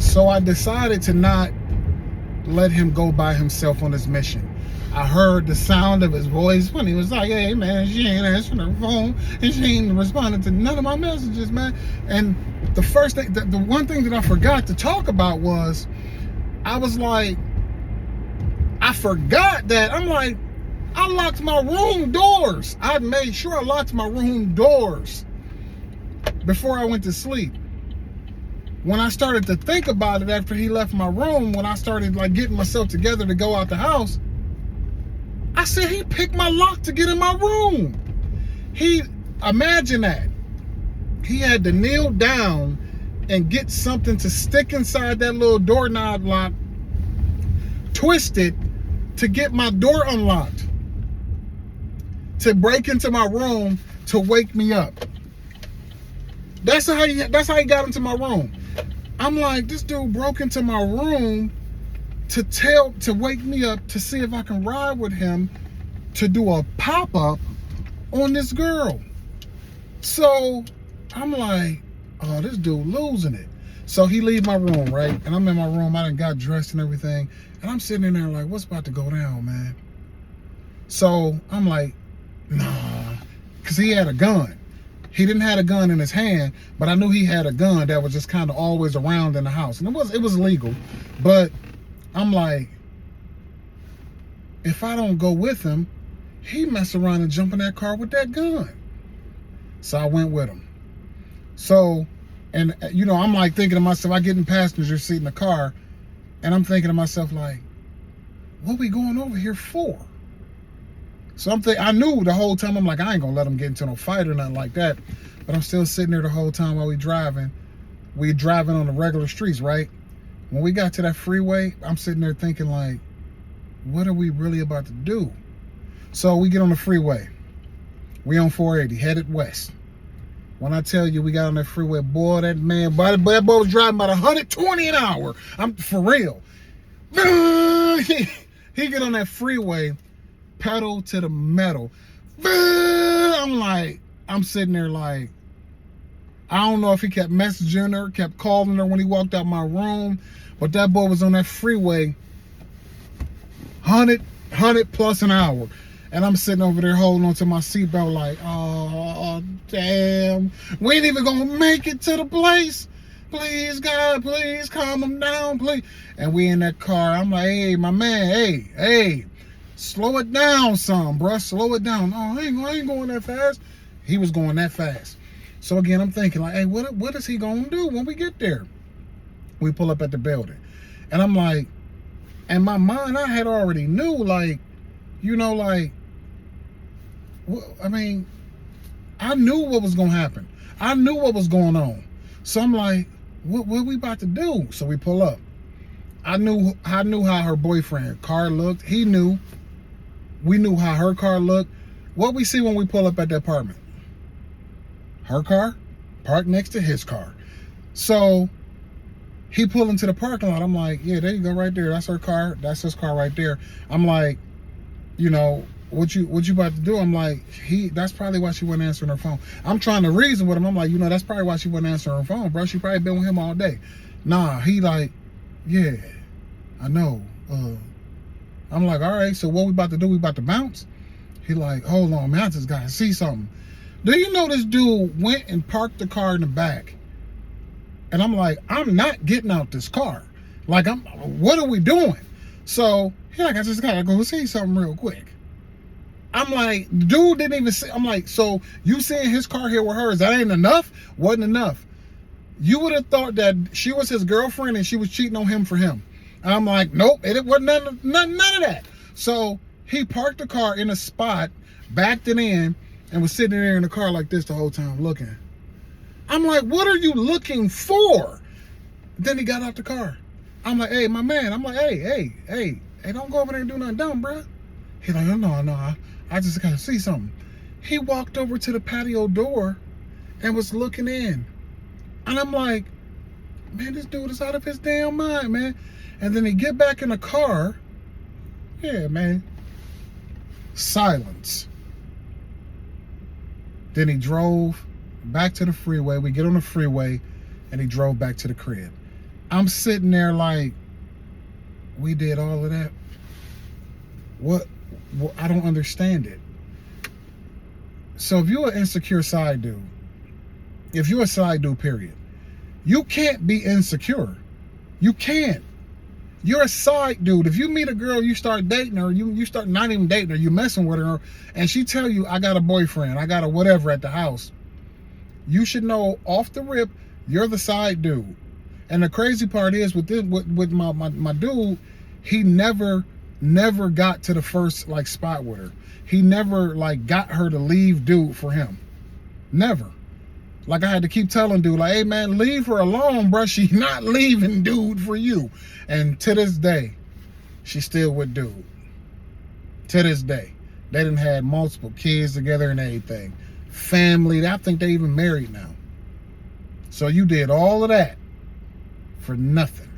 So I decided to not let him go by himself on this mission. I heard the sound of his voice when he was like, hey man, she ain't answering her phone and she ain't responding to none of my messages, man. And the first thing, the one thing that I forgot to talk about was, I was like, I forgot that, I'm like, I locked my room doors. I made sure I locked my room doors before I went to sleep. When I started to think about it after he left my room, when I started like getting myself together to go out the house, I said, he picked my lock to get in my room. Imagine that. He had to kneel down and get something to stick inside that little doorknob lock, twist it to get my door unlocked, to break into my room to wake me up. That's how he got into my room. I'm like, this dude broke into my room to wake me up to see if I can ride with him to do a pop-up on this girl. So I'm like, oh, this dude losing it. So he leave my room, right? And I'm in my room, I done got dressed and everything. And I'm sitting in there like, what's about to go down, man? So I'm like, nah, because he had a gun. He didn't have a gun in his hand, but I knew he had a gun that was just kind of always around in the house. And it was legal. But I'm like, if I don't go with him, he mess around and jump in that car with that gun. So I went with him. So, and you know, I'm like thinking to myself, I get in the passenger seat in the car, and I'm thinking to myself like, what we going over here for? So I knew the whole time, I'm like, I ain't gonna let him get into no fight or nothing like that. But I'm still sitting there the whole time while we driving. We driving on the regular streets, right? When we got to that freeway, I'm sitting there thinking like, what are we really about to do? So we get on the freeway. We on 480, headed west. When I tell you we got on that freeway, boy, that boy was driving about 120 an hour. I'm for real. He get on that freeway, pedal to the metal. I'm sitting there like, I don't know if he kept messaging her, kept calling her when he walked out my room, but that boy was on that freeway 100 plus an hour. And I'm sitting over there holding on to my seatbelt like, oh, damn. We ain't even gonna make it to the place. Please, God, please calm him down, please. And we in that car. I'm like, hey, my man, hey, slow it down some, bruh. Slow it down. Oh, I ain't going that fast. He was going that fast. So again, I'm thinking like, hey, what is he gonna do when we get there? We pull up at the building. And I'm like, in my mind, I had already knew, like, you know, like, I mean, I knew what was gonna happen. I knew what was going on. So I'm like, what we about to do? So we pull up. I knew how her boyfriend car looked. He knew. We knew how her car looked. What we see when we pull up at the apartment? Her car parked next to his car. So he pulled into the parking lot. I'm like, yeah, there you go right there. That's her car. That's his car right there. I'm like, you know, what you about to do? I'm like, that's probably why she wasn't answering her phone. I'm trying to reason with him. I'm like, you know, that's probably why she wasn't answering her phone, bro. She probably been with him all day. Nah, he like, yeah, I know. I'm like, all right, so what we about to do? We about to bounce? He like, hold on, man, I just gotta see something. Do you know this dude went and parked the car in the back? And I'm like, I'm not getting out this car. Like, what are we doing? So he like, I just gotta go see something real quick. I'm like, dude didn't even see. I'm like, so you seeing his car here with hers, that ain't enough? Wasn't enough. You would have thought that she was his girlfriend and she was cheating on him for him. And I'm like, nope, it wasn't none of that. So he parked the car in a spot, backed it in, and was sitting there in the car like this the whole time looking. I'm like, what are you looking for? Then he got out the car. I'm like, hey, my man. I'm like, hey, don't go over there and do nothing dumb, bro. He's like, no, I just gotta see something. He walked over to the patio door and was looking in. And I'm like, man, this dude is out of his damn mind, man. And then he get back in the car. Yeah, man. Silence. Then he drove back to the freeway. We get on the freeway and he drove back to the crib. I'm sitting there like, we did all of that. What? I don't understand it. So if you're an insecure side dude, if you're a side dude, period, you can't be insecure. You can't. You're a side dude. If you meet a girl, you start dating her, you start not even dating her, you messing with her, and she tell you, I got a boyfriend, I got a whatever at the house, you should know off the rip, you're the side dude. And the crazy part is with this, with my dude, he never got to the first like spot with her. He never like got her to leave dude for him. Never. Like I had to keep telling dude, like, hey man, leave her alone, bro. She's not leaving dude for you. And to this day, she's still with dude. To this day. They done had multiple kids together and everything. Family, I think they even married now. So you did all of that for nothing.